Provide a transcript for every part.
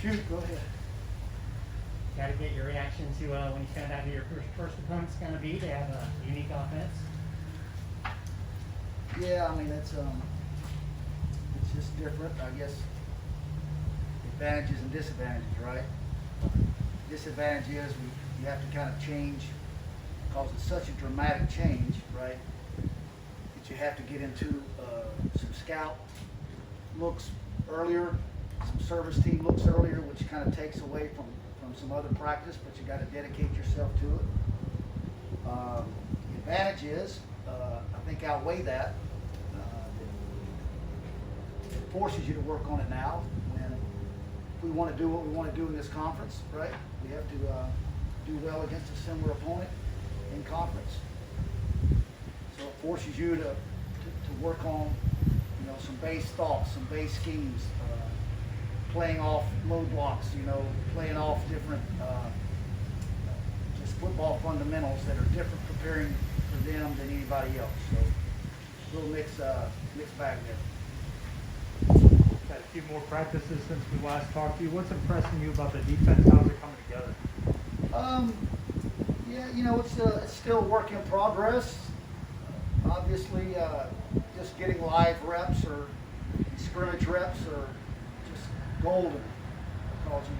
Shoot, go ahead. Got to get your reaction to when you found out who your first opponent's going to be. They have a unique offense. Yeah, I mean it's just different, I guess. Advantages and disadvantages, right? Disadvantage is you have to kind of change because it's such a dramatic change, right? That you have to get into some scout looks earlier, some service team looks earlier, which kind of takes away from some other practice, but you got to dedicate yourself to it. The advantage is, I think, outweigh that. It forces you to work on it now. When we want to do what we want to do in this conference, right? We have to do well against a similar opponent in conference. So it forces you to work on, some base thoughts, some base schemes, playing off low blocks, playing off different, just football fundamentals that are different preparing for them than anybody else. So a little mixed bag there. Had a few more practices since we last talked to you. What's impressing you about the defense? How's it coming together? Yeah, it's still a work in progress. Obviously, just getting live reps or scrimmage reps are just golden because you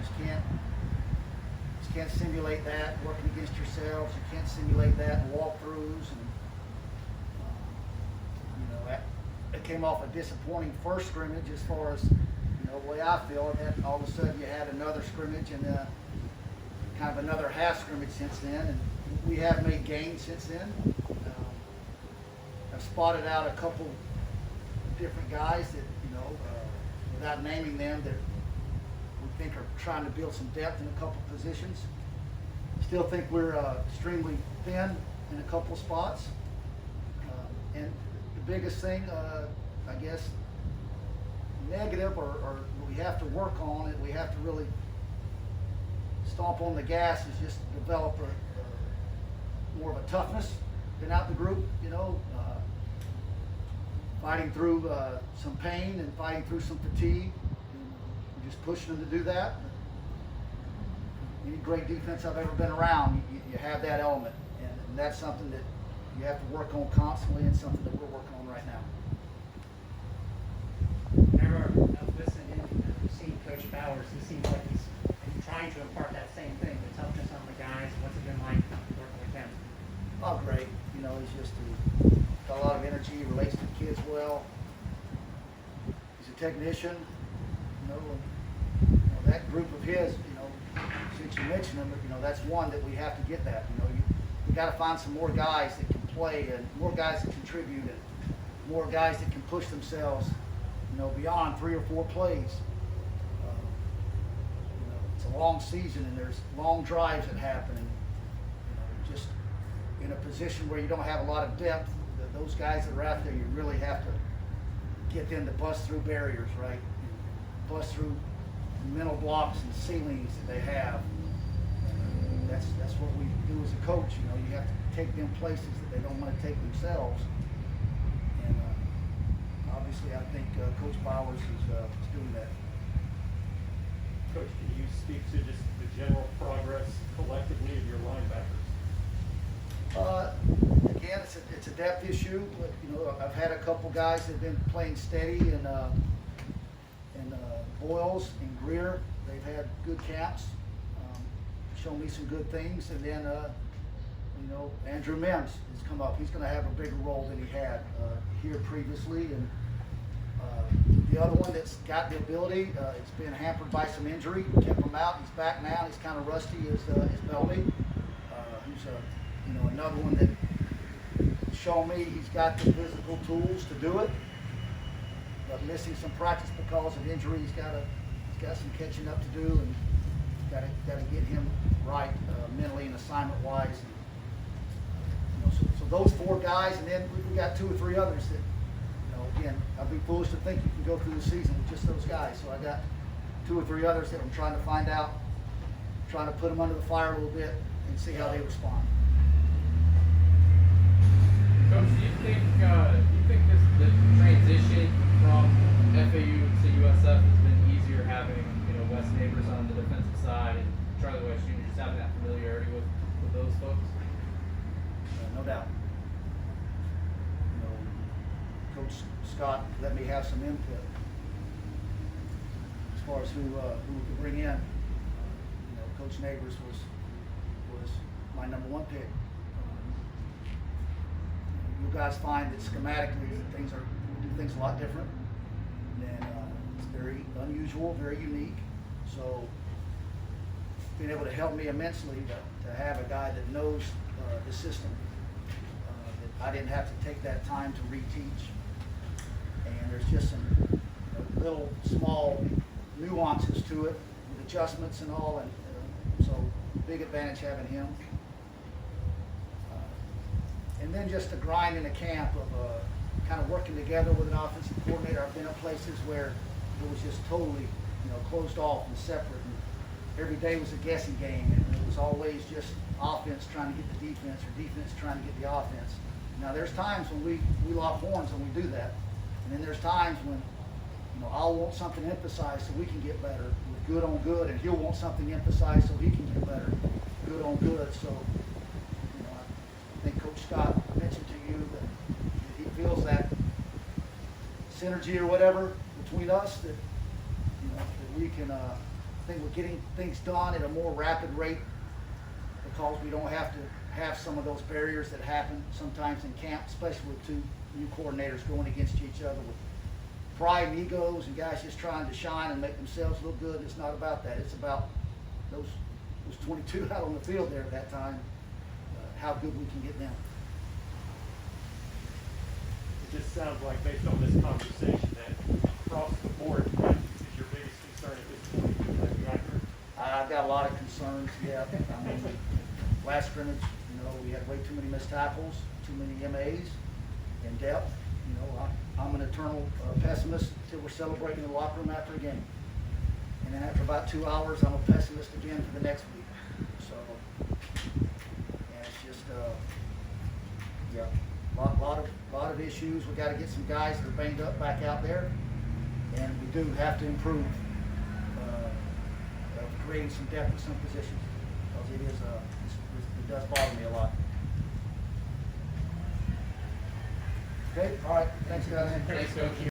just can't simulate that working against yourselves. You can't simulate that in walkthroughs, and it came off a disappointing first scrimmage as far as the way I feel. And then all of a sudden you had another scrimmage and kind of another half scrimmage since then, and we have made gains since then. I've spotted out a couple different guys that without naming them, that we think are trying to build some depth in a couple positions. Still think we're extremely thin in a couple spots, and the biggest thing, I guess, negative or we have to work on it, we have to really stomp on the gas, is just develop more of a toughness out the group, fighting through some pain and fighting through some fatigue, and we're just pushing them to do that. Any great defense I've ever been around, you have that element, and that's something that you have to work on constantly, and something that we're working on right now. Whenever I was listening and seeing Coach Bowers, he seems like he's trying to impart that same thing, the toughness on the guys. What's it been like working with him? Oh, great. He's just got a lot of energy, he relates to the kids well. He's a technician. That group of his, since you mentioned them, that's one that we have to get that. We got to find some more guys that can play, and more guys that contribute, and more guys that can push themselves, beyond 3 or 4 plays. It's a long season, and there's long drives that happen, and just in a position where you don't have a lot of depth, those guys that are out there, you really have to get them to bust through barriers, right? Bust through mental blocks and ceilings that they have. That's what we do as a coach. You have to take them places that they don't want to take themselves. And obviously, I think Coach Bowers is doing that. Coach, can you speak to just the general progress collectively of your linebackers? Again, it's a depth issue, but I've had a couple guys that have been playing steady, and Boyles and Greer, they've had good camps, shown me some good things, and then Andrew Mims has come up. He's going to have a bigger role than he had here previously, and the other one that's got the ability, it's been hampered by some injury. We kept him out. He's back now. He's kind of rusty as Belby. Who's another one that showed me he's got the physical tools to do it, but missing some practice because of injury. He's got some catching up to do, and got to get him right mentally and assignment wise. So those 4 guys, and then we got 2 or 3 others that, again, I'd be foolish to think you can go through the season with just those guys. So I got 2 or 3 others that I'm trying to find out, trying to put them under the fire a little bit and see how they respond. Coach, do you think the transition from FAU to USF has been easier having Wes Neighbors on side and Charlie West Jr. just having that familiarity with those folks? No doubt. You know, Coach Scott let me have some input as far as who we could bring in. You know, Coach Neighbors was my #1 pick. You guys find that schematically that things do things a lot different, and it's very unusual, very unique. So being able to help me immensely to have a guy that knows the system, that I didn't have to take that time to reteach. And there's just some little small nuances to it with adjustments and all, and so big advantage having him. And then just the grind in the camp of kind of working together with an offensive coordinator. I've been in places where it was just totally, closed off and separate. And every day was a guessing game, and it was always just offense trying to get the defense or defense trying to get the offense. Now there's times when we lock horns and we do that, and then there's times when I'll want something emphasized so we can get better with good on good, and he'll want something emphasized so he can get better, good on good. So I think Coach Scott mentioned to you that he feels that synergy or whatever between us that that we can. I think we're getting things done at a more rapid rate because we don't have to have some of those barriers that happen sometimes in camp, especially with two new coordinators going against each other with pride and egos and guys just trying to shine and make themselves look good. It's not about that. It's about those 22 out on the field there at that time, how good we can get them. It just sounds like, based on this conversation, that across the board, that is your biggest concern at this point. Is that accurate? I've got a lot of concerns, yeah. I mean, last scrimmage, we had way too many missed tackles, too many MAs in depth. I'm an eternal pessimist until we're celebrating in the locker room after a game. And then after about 2 hours, I'm a pessimist again for the next week. So, and it's just, lot of issues. We got to get some guys that are banged up back out there, and we do have to improve creating some depth at some positions because it does bother me a lot. Okay, all right. Thanks, guys. Thanks, Coach.